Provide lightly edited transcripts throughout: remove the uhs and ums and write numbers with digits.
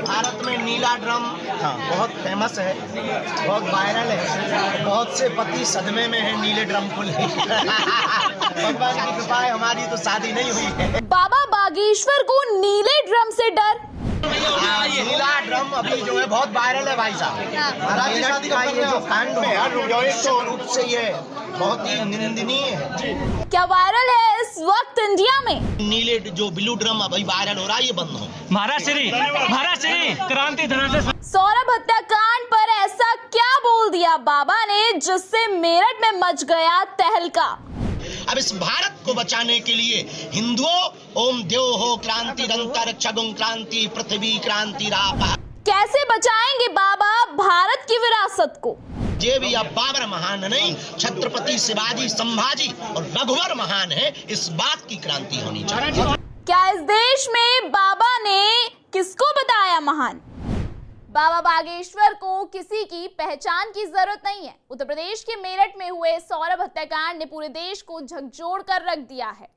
भारत में नीला ड्रम बहुत फेमस है, बहुत वायरल है। बहुत से पति सदमे में है नीले ड्रम को लेकर। भगवान की कृपा है, हमारी तो शादी नहीं हुई है। बाबा बागेश्वर को नीले ड्रम से डर। नीला ड्रम अभी जो है बहुत वायरल है भाई साहब। महाराज की शादी का ये जो कांड है निश्चित रूप से ये बहुत ही निंदनीय है। क्या वायरल है इस वक्त इंडिया में? नीले जो ब्लू ड्रम अभी वायरल हो रहा है, ये बंद हो। महाराज श्री क्रांति धरना से सौरभ हत्याकांड पर ऐसा क्या बोल दिया बाबा ने जिससे मेरठ में मच गया तहलका? अब इस भारत को बचाने के लिए हिंदुओं ओम देव हो क्रांति रंतर क्षगुं क्रांति पृथ्वी क्रांति रापा। कैसे बचाएंगे बाबा भारत की विरासत को? ये भी अब बाबर महान नहीं, छत्रपति शिवाजी संभाजी और रघुवर महान है। इस बात की क्रांति होनी चाहिए। क्या इस देश में बाबा ने किसको बताया महान? बाबा बागेश्वर को किसी की पहचान की जरूरत नहीं है। उत्तर प्रदेश के मेरठ में हुए सौरभ हत्याकांड ने पूरे देश को झकझोर कर रख दिया है।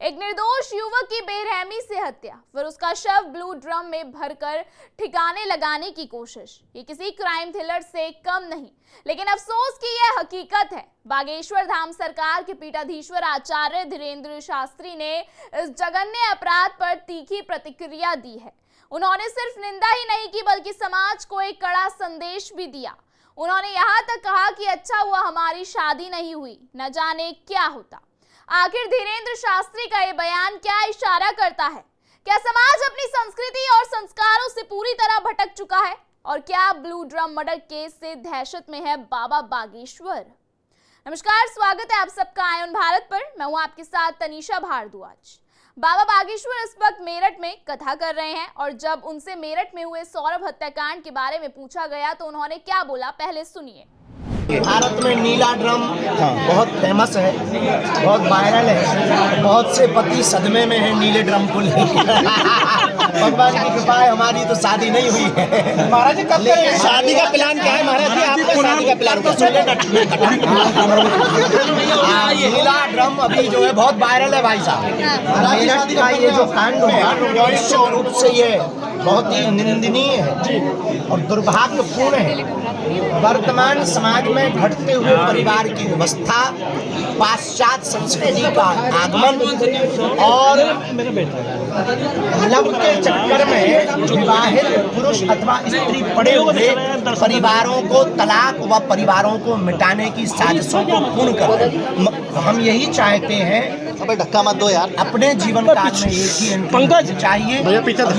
एक निर्दोष युवक की बेरहमी से हत्या, फिर उसका शव ब्लू ड्रम में भरकर ठिकाने लगाने की कोशिश। ये किसी क्राइम थ्रिलर से कम नहीं, लेकिन अफसोस की यह हकीकत है। बागेश्वर धाम सरकार के पीठाधीश्वर आचार्य धीरेन्द्र शास्त्री ने इस जघन्य अपराध पर तीखी प्रतिक्रिया दी है। उन्होंने सिर्फ निंदा ही नहीं की, बल्कि समाज को एक कड़ा संदेश भी दिया। उन्होंने यहाँ तक कहा कि अच्छा हुआ हमारी शादी नहीं हुई, न जाने क्या होता। आखिर धीरेन्द्र शास्त्री का ये बयान क्या इशारा करता है? क्या समाज अपनी संस्कृति और संस्कारों से पूरी तरह भटक चुका है? और क्या ब्लू ड्रम मर्डर केस से दहशत में है बाबा बागेश्वर? नमस्कार, स्वागत है आप सबका आयन भारत पर। मैं हूं आपके साथ तनीषा भारद्वाज। बाबा बागेश्वर इस वक्त मेरठ में कथा कर रहे हैं और जब उनसे मेरठ में हुए सौरभ हत्याकांड के बारे में पूछा गया तो उन्होंने क्या बोला, पहले सुनिए। भारत में नीला ड्रम बहुत फेमस है, बहुत वायरल है। बहुत से पति सदमे में है नीले ड्रम को लेकर। भगवान की कृपा है, हमारी तो शादी नहीं हुई है। महाराज जी कब शादी का प्लान क्या है? महाराज जी आपका शादी का प्लान नीला ड्रम अभी जो है बहुत वायरल है भाई साहब। मेरठ का ये जो कांड है निश्चित रूप से ये बहुत ही निंदनीय है और दुर्भाग्यपूर्ण है। वर्तमान समाज में घटते हुए परिवार की व्यवस्था, पाश्चात्य संस्कृति का आगमन और लव के चक्कर में विवाहित पुरुष अथवा स्त्री पड़े हुए परिवारों को तलाक व परिवारों को मिटाने की साजिशों को पूर्ण कर हम यही चाहते हैं। अबे धक्का मत दो यार। अपने जीवन काल में एक ही एंट्री चाहिए।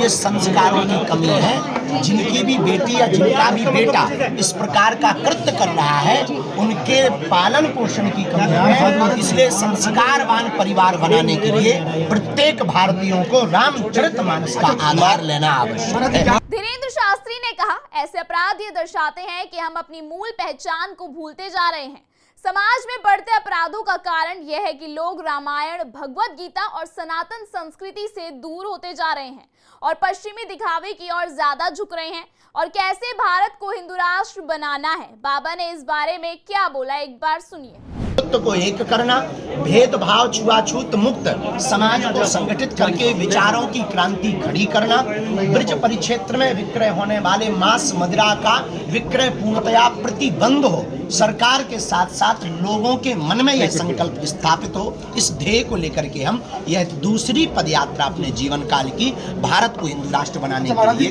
ये संस्कारों की कमी है। जिनकी भी बेटी या जिनका भी बेटा इस प्रकार का कृत्य कर रहा है, उनके पालन पोषण की कमी है। इसलिए संस्कारवान परिवार बनाने के लिए प्रत्येक भारतीयों को रामचरितमानस का आधार लेना आवश्यक है। धीरेन्द्र शास्त्री ने कहा, ऐसे अपराध ये दर्शाते हैं कि हम अपनी मूल पहचान को भूलते जा रहे हैं। समाज में बढ़ते अपराधों का कारण यह है कि लोग रामायण, भगवत गीता और सनातन संस्कृति से दूर होते जा रहे हैं और पश्चिमी दिखावे की ओर ज्यादा झुक रहे हैं। और कैसे भारत को हिंदू राष्ट्र बनाना है, बाबा ने इस बारे में क्या बोला, एक बार सुनिए। को एक करना, भेदभाव छुआछूत मुक्त समाज को संगठित करके विचारों की क्रांति खड़ी करना, ब्रज परिक्षेत्र में विक्रय होने वाले मांस मदिरा का विक्रय पूर्णतया प्रतिबंध हो, सरकार के साथ साथ लोगों के मन में यह संकल्प स्थापित हो। इस ध्येय को लेकर के हम यह दूसरी पदयात्रा अपने जीवन काल की भारत को हिंदू राष्ट्र बनाने के लिए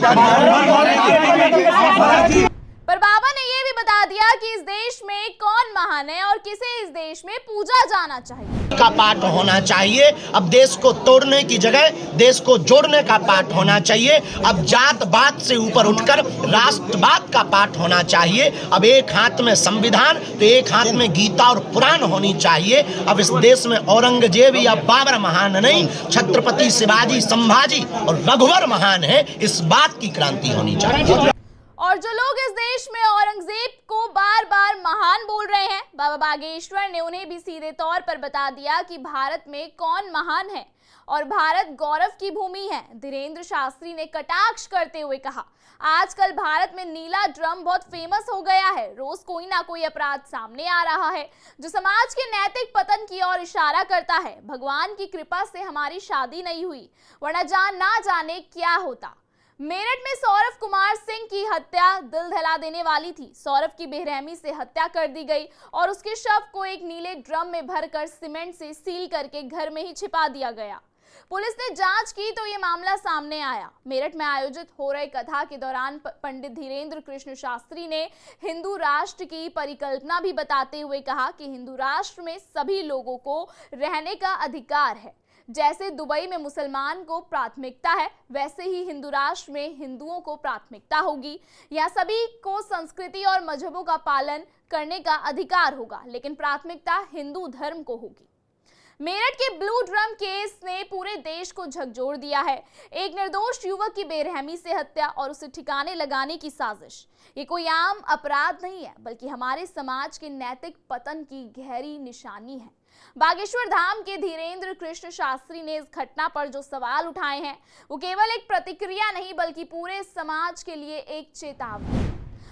पर बाबा ने यह भी बता दिया कि इस देश में कौन महान है और किसे इस देश में पूजा जाना चाहिए का पाठ होना चाहिए। अब देश को तोड़ने की जगह देश को जोड़ने का पाठ होना चाहिए। अब जातवाद से ऊपर उठकर राष्ट्रवाद का पाठ होना चाहिए। अब एक हाथ में संविधान तो एक हाथ में गीता और पुराण होनी चाहिए। अब इस देश में औरंगजेब या बाबर महान नहीं, छत्रपति शिवाजी संभाजी और रघुवर महान है। इस बात की क्रांति होनी चाहिए। और जो लोग इस देश में औरंगजेब को बार बार महान बोल रहे हैं, बाबा बागेश्वर ने उन्हें भी सीधे तौर पर बता दिया कि भारत में कौन महान है और भारत गौरव की भूमि है। धीरेन्द्र शास्त्री ने कटाक्ष करते हुए कहा, आजकल भारत में नीला ड्रम बहुत फेमस हो गया है। रोज कोई ना कोई अपराध सामने आ रहा है जो समाज के नैतिक पतन की ओर इशारा करता है। भगवान की कृपा से हमारी शादी नहीं हुई, वरना ना जाने क्या होता। मेरठ में सौरभ कुमार सिंह की हत्या दिल दहला देने वाली थी। सौरभ की बेरहमी से हत्या कर दी गई और उसके शव को एक नीले ड्रम में भरकर सीमेंट से सील करके घर में ही छिपा दिया गया। पुलिस ने जांच की तो ये मामला सामने आया। मेरठ में आयोजित हो रही कथा के दौरान पंडित धीरेन्द्र कृष्ण शास्त्री ने हिंदू राष्ट्र की परिकल्पना भी बताते हुए कहा कि हिंदू राष्ट्र में सभी लोगों को रहने का अधिकार है। जैसे दुबई में मुसलमान को प्राथमिकता है, वैसे ही हिंदू राष्ट्र में हिंदुओं को प्राथमिकता होगी। यहाँ सभी को संस्कृति और मजहबों का पालन करने का अधिकार होगा, लेकिन प्राथमिकता हिंदू धर्म को होगी। मेरठ के ब्लू ड्रम केस ने पूरे देश को झकझोर दिया है। एक निर्दोष युवक की बेरहमी से हत्या और उसे ठिकाने लगाने की साजिश। ये कोई आम अपराध नहीं है, बल्कि हमारे समाज के नैतिक पतन की गहरी निशानी है। बागेश्वर धाम के धीरेन्द्र कृष्ण शास्त्री ने इस घटना पर जो सवाल उठाए हैं, वो केवल एक प्रतिक्रिया नहीं, बल्कि पूरे समाज के लिए एक चेतावनी।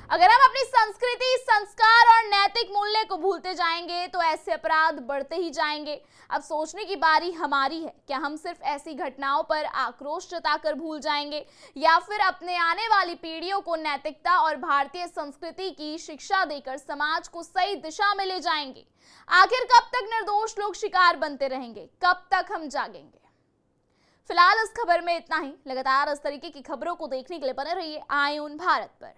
अगर हम अपनी संस्कृति, संस्कार और नैतिक मूल्य को भूलते जाएंगे तो ऐसे अपराध बढ़ते ही जाएंगे। अब सोचने की बारी हमारी है, क्या हम सिर्फ ऐसी घटनाओं पर आक्रोश जताकर भूल जाएंगे या फिर अपने आने वाली पीढ़ियों को नैतिकता और भारतीय संस्कृति की शिक्षा देकर समाज को सही दिशा में ले जाएंगे? आखिर कब तक निर्दोष लोग शिकार बनते रहेंगे? कब तक हम जागेंगे? फिलहाल इस खबर में इतना ही। लगातार इस तरीके की खबरों को देखने के लिए बने रहिए आई ऑन भारत पर।